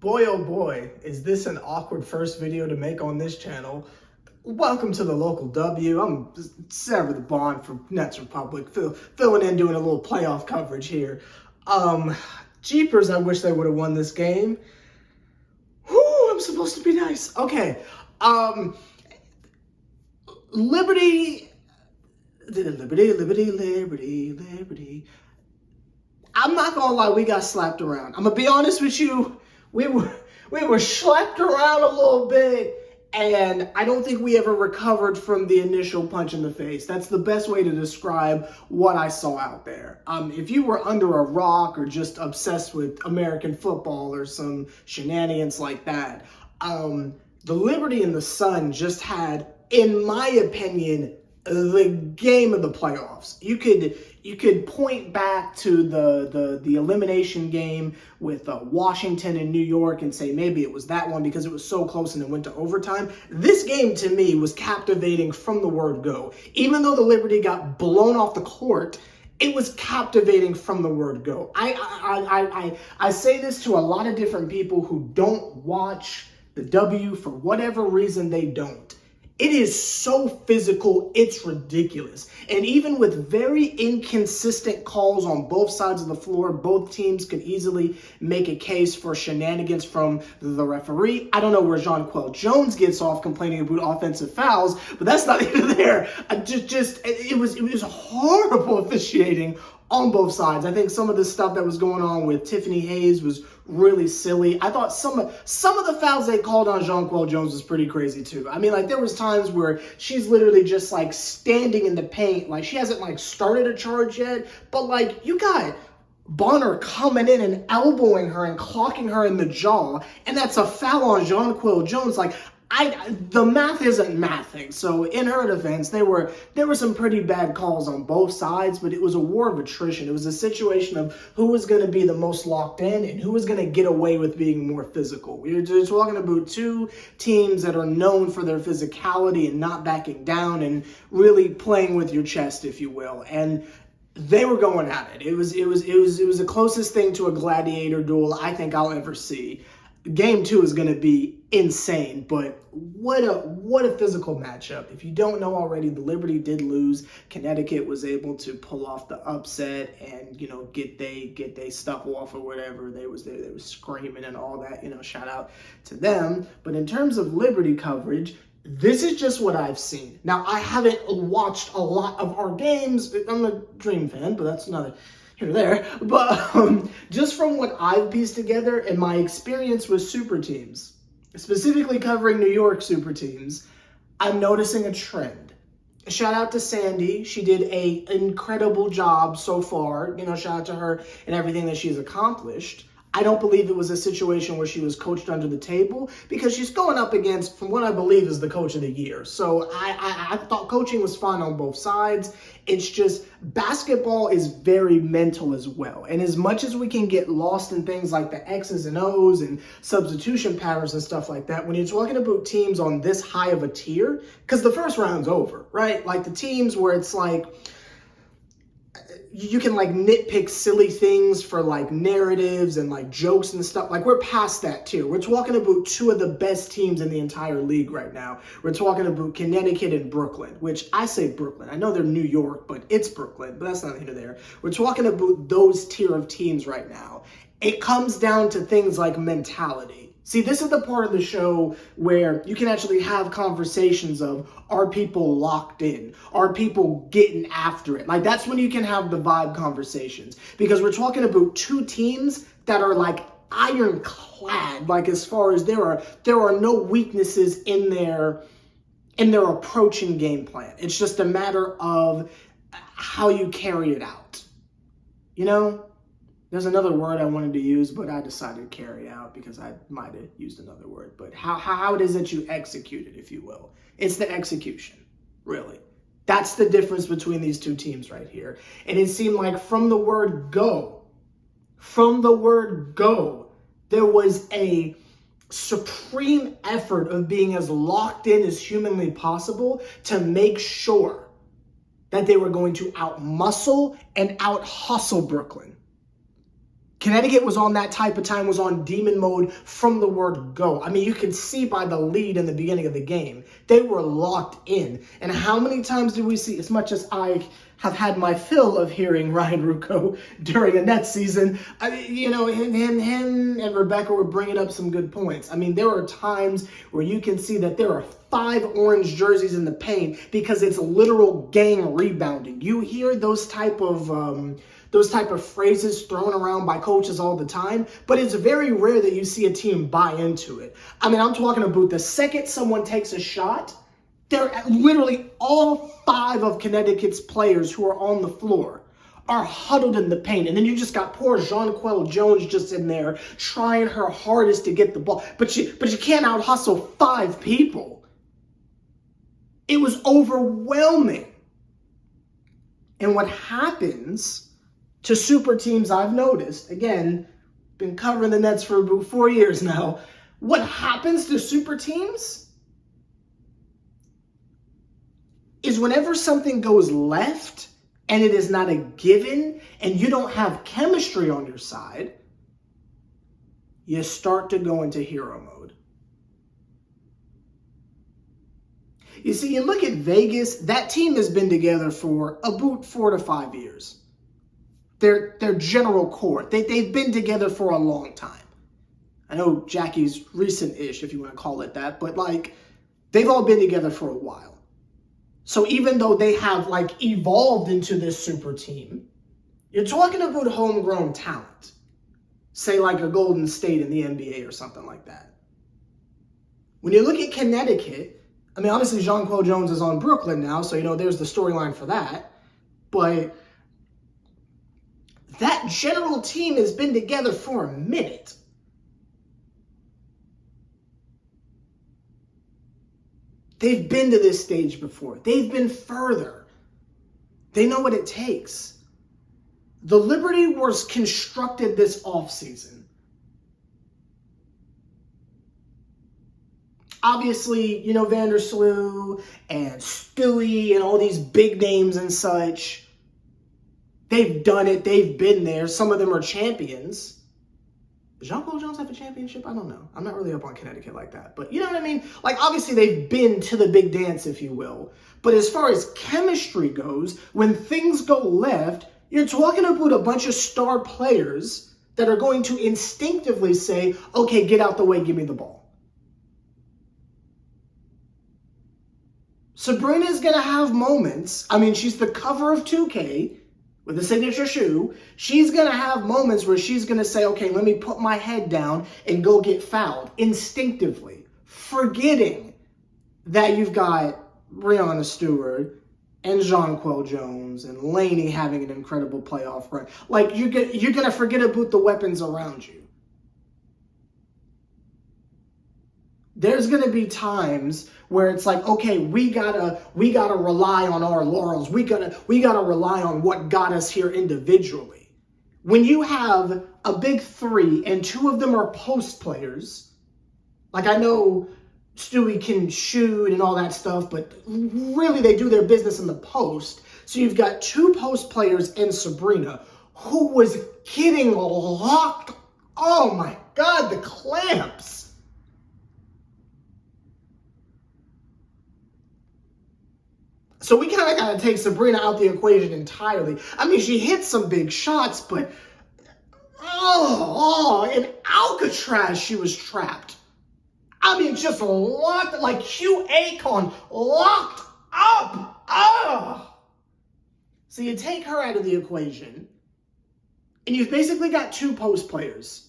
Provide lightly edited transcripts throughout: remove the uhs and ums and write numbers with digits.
Boy, oh boy, is this an awkward first video to make on this channel. Welcome to the local W. I'm Sever the Bond from Nets Republic, filling in, doing a little playoff coverage here. Jeepers, I wish they would have won this game. Whew, I'm supposed to be nice. Okay, Liberty. I'm not gonna lie, we got slapped around. I'm gonna be honest with you. We were slapped around a little bit, and I don't think we ever recovered from the initial punch in the face. That's the best way to describe what I saw out there. If you were under a rock or just obsessed with American football or some shenanigans like that, the Liberty and the Sun just had, in my opinion, the game of the playoffs. You could point back to the elimination game with Washington and New York and say maybe it was that one because it was so close and it went to overtime. This game to me was captivating from the word go. Even though the Liberty got blown off the court, it was captivating from the word go. I say this to a lot of different people who don't watch the W for whatever reason they don't. It is so physical, it's ridiculous. And even with very inconsistent calls on both sides of the floor, both teams could easily make a case for shenanigans from the referee. I don't know where Jonquel Jones gets off complaining about offensive fouls, but that's not even there. It was horrible officiating on both sides. I think some of the stuff that was going on with Tiffany Hayes was really silly. I thought some of the fouls they called on Jonquel Jones was pretty crazy too. I mean, like, there was times where she's literally just like standing in the paint, like she hasn't like started a charge yet, but like you got Bonner coming in and elbowing her and clocking her in the jaw, and that's a foul on Jonquel Jones. Like, the math isn't mathing. So in her defense, there were some pretty bad calls on both sides, but it was a war of attrition. It was a situation of who was going to be the most locked in and who was going to get away with being more physical. We're just talking about two teams that are known for their physicality and not backing down and really playing with your chest, if you will. And they were going at it. It was the closest thing to a gladiator duel I think I'll ever see. Game 2 is going to be insane, but what a physical matchup. If you don't know already, the Liberty did lose. Connecticut was able to pull off the upset and, get they stuff off or whatever. They was screaming and all that, shout out to them. But in terms of Liberty coverage, this is just what I've seen. Now, I haven't watched a lot of our games. I'm a Dream fan, but that's another here or there. But just from what I've pieced together and my experience with super teams, specifically covering New York super teams, I'm noticing a trend. Shout out to Sandy. She did an incredible job so far. Shout out to her and everything that she's accomplished. I don't believe it was a situation where she was coached under the table because she's going up against, from what I believe, is the coach of the year. So I thought coaching was fine on both sides. It's just basketball is very mental as well. And as much as we can get lost in things like the X's and O's and substitution patterns and stuff like that, when you're talking about teams on this high of a tier, because the first round's over, right? Like the teams where it's like, you can like nitpick silly things for like narratives and like jokes and stuff. Like, we're past that tier. We're talking about two of the best teams in the entire league right now. We're talking about Connecticut and Brooklyn, which I say Brooklyn. I know they're New York, but it's Brooklyn, but that's not here or there. We're talking about those tier of teams right now. It comes down to things like mentality. See, this is the part of the show where you can actually have conversations of, are people locked in? Are people getting after it? Like, that's when you can have the vibe conversations, because we're talking about two teams that are like ironclad. Like, as far as there are no weaknesses in their approach and game plan. It's just a matter of how you carry it out. There's another word I wanted to use, but I decided to carry out because I might have used another word. But how it is that you execute it, if you will. It's the execution, really. That's the difference between these two teams right here. And it seemed like from the word go, there was a supreme effort of being as locked in as humanly possible to make sure that they were going to out-muscle and out-hustle Brooklyn. Connecticut was on that type of time, was on demon mode from the word go. I mean, you can see by the lead in the beginning of the game, they were locked in. And how many times did we see, as much as I have had my fill of hearing Ryan Ruocco during a Nets season, I mean, you know, him and Rebecca were bringing up some good points. I mean, there are times where you can see that there are 5 orange jerseys in the paint because it's literal gang rebounding. You hear those type of phrases thrown around by coaches all the time, but it's very rare that you see a team buy into it. I mean, I'm talking about the second someone takes a shot, they're literally all 5 of Connecticut's players who are on the floor are huddled in the paint. And then you just got poor Jonquel Jones just in there trying her hardest to get the ball. But you can't out-hustle 5 people. It was overwhelming. And what happens to super teams, I've noticed, again, been covering the Nets for about 4 years now, what happens to super teams is whenever something goes left and it is not a given and you don't have chemistry on your side, you start to go into hero mode. You see, you look at Vegas, that team has been together for about 4 to 5 years. Their general core, they've been together for a long time. I know Jackie's recent-ish, if you want to call it that, but like, they've all been together for a while. So even though they have like evolved into this super team, you're talking about homegrown talent. Say like a Golden State in the NBA or something like that. When you look at Connecticut, I mean, obviously Jonquel Jones is on Brooklyn now, so, you know, there's the storyline for that. But that general team has been together for a minute. They've been to this stage before. They've been further. They know what it takes. The Liberty was constructed this offseason. Obviously, you know, Vandersloot and Stewie and all these big names and such. They've done it. They've been there. Some of them are champions. Does Jonquel Jones have a championship? I don't know. I'm not really up on Connecticut like that. But you know what I mean? Like, obviously, they've been to the big dance, if you will. But as far as chemistry goes, when things go left, you're talking about a bunch of star players that are going to instinctively say, okay, get out the way, give me the ball. Sabrina's going to have moments. I mean, she's the cover of 2K. With a signature shoe, she's going to have moments where she's going to say, okay, let me put my head down and go get fouled instinctively, forgetting that you've got Breanna Stewart and Jonquel Jones and Laney having an incredible playoff run. Like, you're going to forget about the weapons around you. There's going to be times where it's like, okay, we gotta rely on our laurels. We gotta rely on what got us here individually. When you have a big 3 and 2 of them are post players, like I know Stewie can shoot and all that stuff, but really they do their business in the post. So you've got 2 post players and Sabrina, who was getting locked. Oh my God, the clamps. So we kind of got to take Sabrina out the equation entirely. I mean, she hit some big shots, but in Alcatraz, she was trapped. I mean, just locked, like Hugh Akon, locked up. So you take her out of the equation, and you've basically got 2 post players.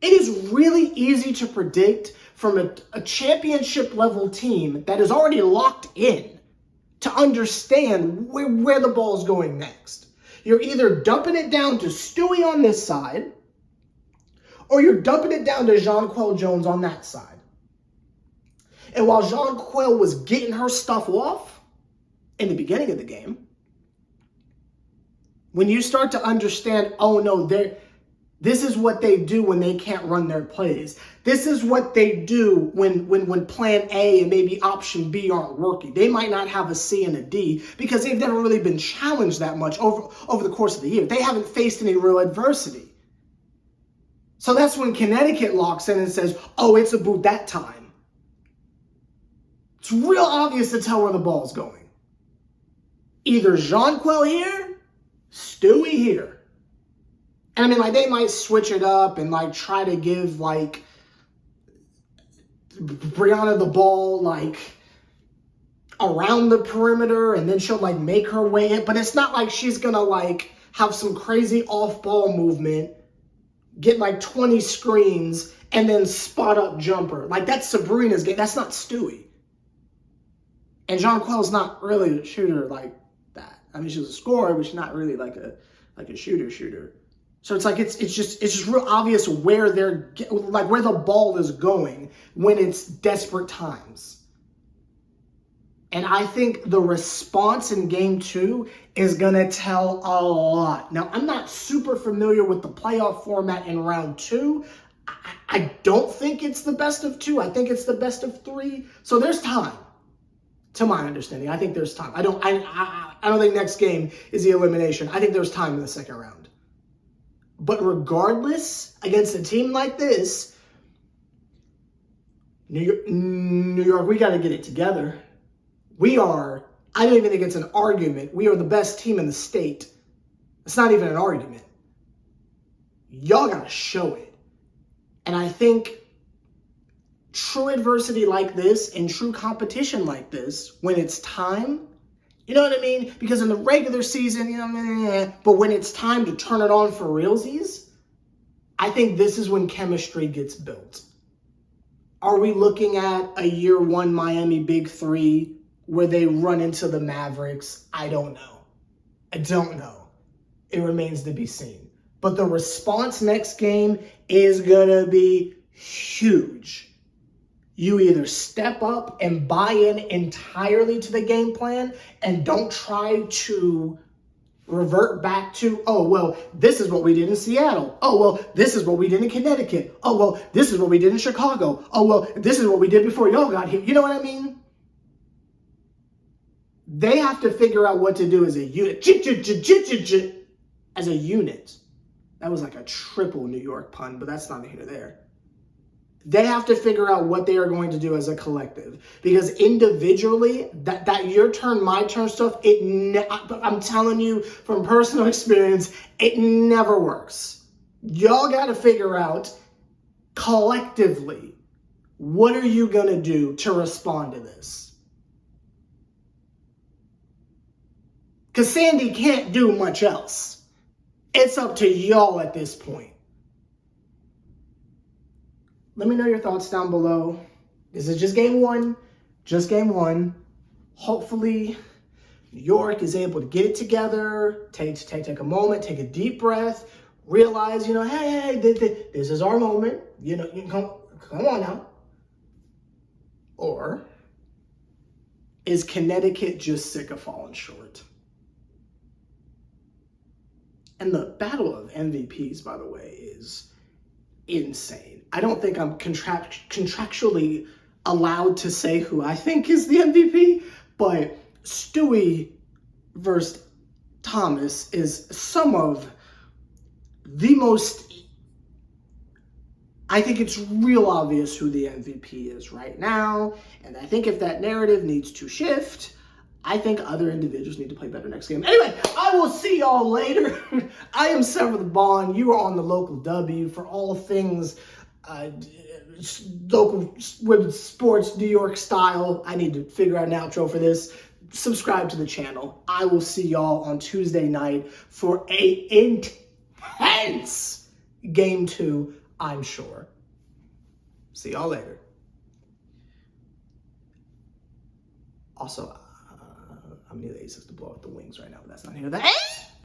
It is really easy to predict from a championship level team that is already locked in to understand where the ball is going next. You're either dumping it down to Stewie on this side, or you're dumping it down to Jonquel Jones on that side. And while Jonquel was getting her stuff off in the beginning of the game, when you start to understand, oh no, This is what they do when they can't run their plays. This is what they do when plan A and maybe option B aren't working. They might not have a C and a D because they've never really been challenged that much over the course of the year. They haven't faced any real adversity. So that's when Connecticut locks in and says, oh, it's about that time. It's real obvious to tell where the ball's going. Either Jonquel here, Stewie here. And I mean, like, they might switch it up and, like, try to give, like, Brianna the ball, like, around the perimeter, and then she'll, like, make her way in. But it's not like she's going to, like, have some crazy off-ball movement, get, like, 20 screens, and then spot-up jumper. Like, that's Sabrina's game. That's not Stewie. And Jonquel's not really a shooter like that. I mean, she's a scorer, but she's not really, like a shooter. So it's like it's just real obvious where where the ball is going when it's desperate times. And I think the response in game 2 is gonna tell a lot. Now, I'm not super familiar with the playoff format in round 2. I don't think it's the best of 2. I think it's the best of 3. So there's time. To my understanding, I think there's time. I don't think next game is the elimination. I think there's time in the second round. But regardless, against a team like this, New York, we got to get it together. I don't even think it's an argument. We are the best team in the state. It's not even an argument. Y'all got to show it. And I think true adversity like this and true competition like this, when it's time, you know what I mean? Because in the regular season, you know, but when it's time to turn it on for realsies, I think this is when chemistry gets built. Are we looking at a year 1 Miami Big 3 where they run into the Mavericks? I don't know. It remains to be seen. But the response next game is going to be huge. You either step up and buy in entirely to the game plan and don't try to revert back to, oh, well, this is what we did in Seattle. Oh, well, this is what we did in Connecticut. Oh, well, this is what we did in Chicago. Oh, well, this is what we did before y'all got here. You know what I mean? They have to figure out what to do as a unit. As a unit. That was like a triple New York pun, but that's not here or there. They have to figure out what they are going to do as a collective. Because individually, that your turn, my turn stuff, I'm telling you from personal experience, it never works. Y'all got to figure out collectively, what are you going to do to respond to this? Because Sandy can't do much else. It's up to y'all at this point. Let me know your thoughts down below. This is just game 1. Just game 1. Hopefully, New York is able to get it together, take a moment, take a deep breath, realize, you know, hey, this is our moment. You know, you can come on now. Or is Connecticut just sick of falling short? And the battle of MVPs, by the way, is insane. I don't think I'm contractually allowed to say who I think is the MVP, but Stewie versus Thomas is some of the most, I think it's real obvious who the MVP is right now, and I think if that narrative needs to shift, I think other individuals need to play better next game. Anyway, I will see y'all later. I am Sever the Bond. You are on the Local W for all things local women's sports, New York style. I need to figure out an outro for this. Subscribe to the channel. I will see y'all on Tuesday night for a intense game 2, I'm sure. See y'all later. Also, I'm nearly aces to blow out the wings right now, but that's not here.